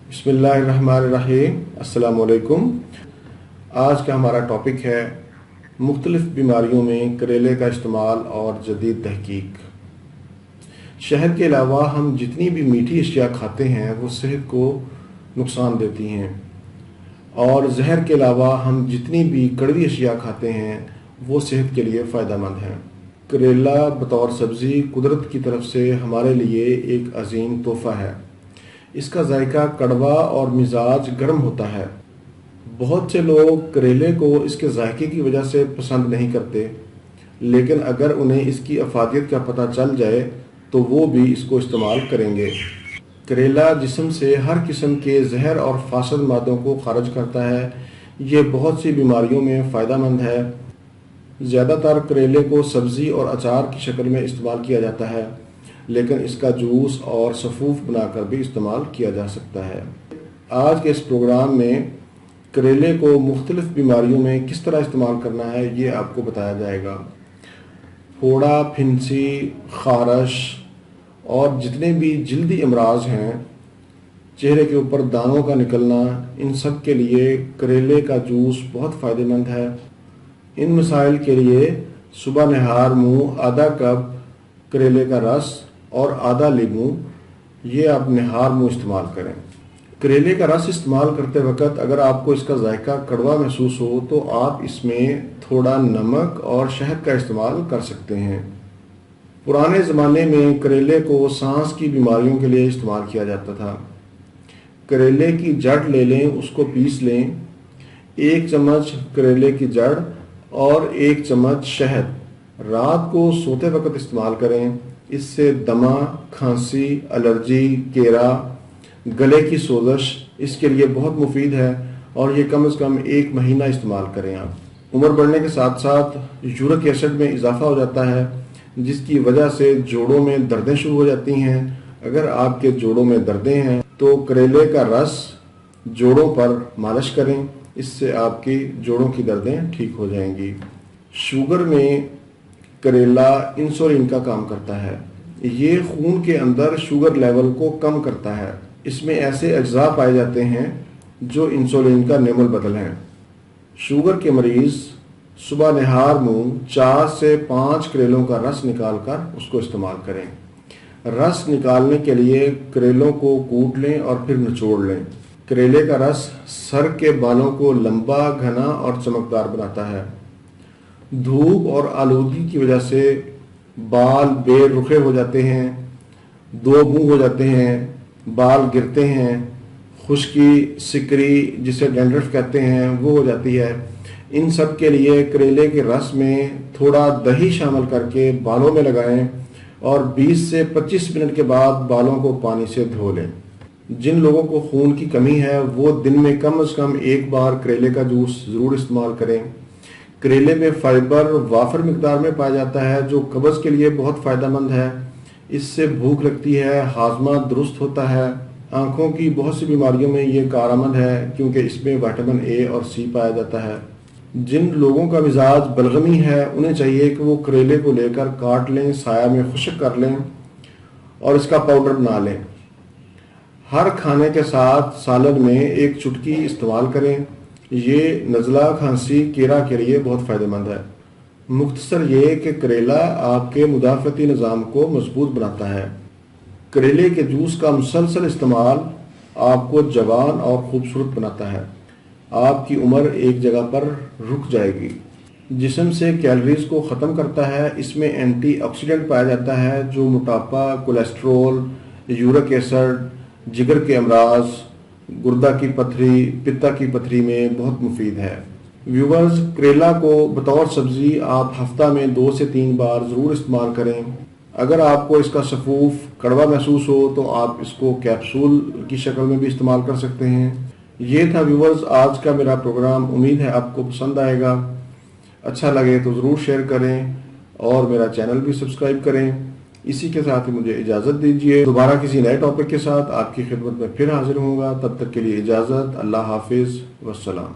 बिस्मिल्लाहिर्रहमानिर्रहीम। अस्सलाम वालेकुम। आज का हमारा टॉपिक है मुख्तलिफ बीमारियों में करेले का इस्तेमाल और जदीद तहकीक। शहद के अलावा हम जितनी भी मीठी अशिया खाते हैं वो सेहत को नुकसान देती हैं, और जहर के अलावा हम जितनी भी कड़वी अशिया खाते हैं वो सेहत के लिए फ़ायदेमंद हैं। करेला बतौर सब्ज़ी कुदरत की तरफ से हमारे लिए एक अजीम तोहफ़ा है। इसका जायका कड़वा और मिजाज गर्म होता है। बहुत से लोग करेले को इसके जायके की वजह से पसंद नहीं करते, लेकिन अगर उन्हें इसकी अफादियत का पता चल जाए तो वो भी इसको इस्तेमाल करेंगे। करेला जिस्म से हर किस्म के जहर और फासद मादों को खारिज करता है। ये बहुत सी बीमारियों में फ़ायदेमंद है। ज़्यादातर करेले को सब्ज़ी और अचार की शक्ल में इस्तेमाल किया जाता है, लेकिन इसका जूस और सफ़ूफ बनाकर भी इस्तेमाल किया जा सकता है। आज के इस प्रोग्राम में करेले को मुख्तलिफ बीमारियों में किस तरह इस्तेमाल करना है ये आपको बताया जाएगा। फोड़ा, फिंसी, खारश और जितने भी जल्दी अमराज हैं, चेहरे के ऊपर दानों का निकलना, इन सब के लिए करेले का जूस बहुत फ़ायदेमंद है। इन मसाइल के लिए सुबह नहार मुँह आधा कप करेले का रस और आधा नींबू, ये आप नहार मुँह इस्तेमाल करें। करेले का रस इस्तेमाल करते वक्त अगर आपको इसका जायका कड़वा महसूस हो तो आप इसमें थोड़ा नमक और शहद का इस्तेमाल कर सकते हैं। पुराने ज़माने में करेले को सांस की बीमारियों के लिए इस्तेमाल किया जाता था। करेले की जड़ ले लें, उसको पीस लें। 1 चम्मच करेले की जड़ और 1 चम्मच शहद रात को सोते वक्त इस्तेमाल करें। इससे दमा, खांसी, एलर्जी, केरा, गले की सोजश इसके लिए बहुत मुफीद है, और ये कम से कम 1 महीना इस्तेमाल करें आप। उम्र बढ़ने के साथ साथ यूरिक एसिड में इजाफा हो जाता है, जिसकी वजह से जोड़ों में दर्दें शुरू हो जाती हैं। अगर आपके जोड़ों में दर्दें हैं तो करेले का रस जोड़ों पर मालिश करें, इससे आपकी जोड़ों की दर्दें ठीक हो जाएंगी। शुगर में करेला इंसुलिन का काम करता है। ये खून के अंदर शुगर लेवल को कम करता है। इसमें ऐसे अज्जा पाए जाते हैं जो इंसुलिन का नेमल बदल हैं। शुगर के मरीज़ सुबह नहार मुँह 4 से 5 करेलों का रस निकालकर उसको इस्तेमाल करें। रस निकालने के लिए करेलों को कूट लें और फिर निचोड़ लें। करेले का रस सर के बालों को लंबा, घना और चमकदार बनाता है। धूप और आलूगी की वजह से बाल बेरुखे हो जाते हैं, दो मुंह हो जाते हैं, बाल गिरते हैं, खुश्की, सिकरी जिसे डैंड्रफ कहते हैं वो हो जाती है। इन सब के लिए करेले के रस में थोड़ा दही शामिल करके बालों में लगाएं और 20 से 25 मिनट के बाद बालों को पानी से धो लें। जिन लोगों को खून की कमी है वो दिन में कम से कम 1 बार करेले का जूस ज़रूर इस्तेमाल करें। करेले में फाइबर वाफर मिकदार में पाया जाता है, जो कब्ज़ के लिए बहुत फ़ायदेमंद है। इससे भूख लगती है, हाजमा दुरुस्त होता है। आँखों की बहुत सी बीमारियों में ये कारआमद है, क्योंकि इसमें विटामिन ए और सी पाया जाता है। जिन लोगों का मिजाज बलगमी है उन्हें चाहिए कि वो करेले को लेकर काट लें, साया में खुश्क कर लें और इसका पाउडर बना लें। हर खाने के साथ सालन में 1 चुटकी इस्तेमाल करें। ये नज़ला, खांसी, केरा के लिए बहुत फ़ायदेमंद है। मुख्तसर ये कि करेला आपके मुदाफ़ती निज़ाम को मजबूत बनाता है। करेले के जूस का मुसलसल इस्तेमाल आपको जवान और ख़ूबसूरत बनाता है। आपकी उम्र एक जगह पर रुक जाएगी। जिस्म से कैलोरीज़ को ख़त्म करता है। इसमें एंटीऑक्सीडेंट पाया जाता है जो मोटापा, कोलेस्ट्रोल, यूरिक एसिड, जिगर के अमराज, गुर्दा की पथरी, पित्ता की पथरी में बहुत मुफीद है। व्यूवर्स, करेला को बतौर सब्ज़ी आप हफ्ता में 2 से 3 बार ज़रूर इस्तेमाल करें। अगर आपको इसका सफ़ूफ कड़वा महसूस हो तो आप इसको कैप्सूल की शक्ल में भी इस्तेमाल कर सकते हैं। ये था व्यूवर्स आज का मेरा प्रोग्राम। उम्मीद है आपको पसंद आएगा। अच्छा लगे तो ज़रूर शेयर करें और मेरा चैनल भी सब्सक्राइब करें। इसी के साथ ही मुझे इजाज़त दीजिए। दोबारा किसी नए टॉपिक के साथ आपकी खिदमत में फिर हाजिर होऊंगा। तब तक के लिए इजाज़त। अल्लाह हाफिज़, वस्सलाम।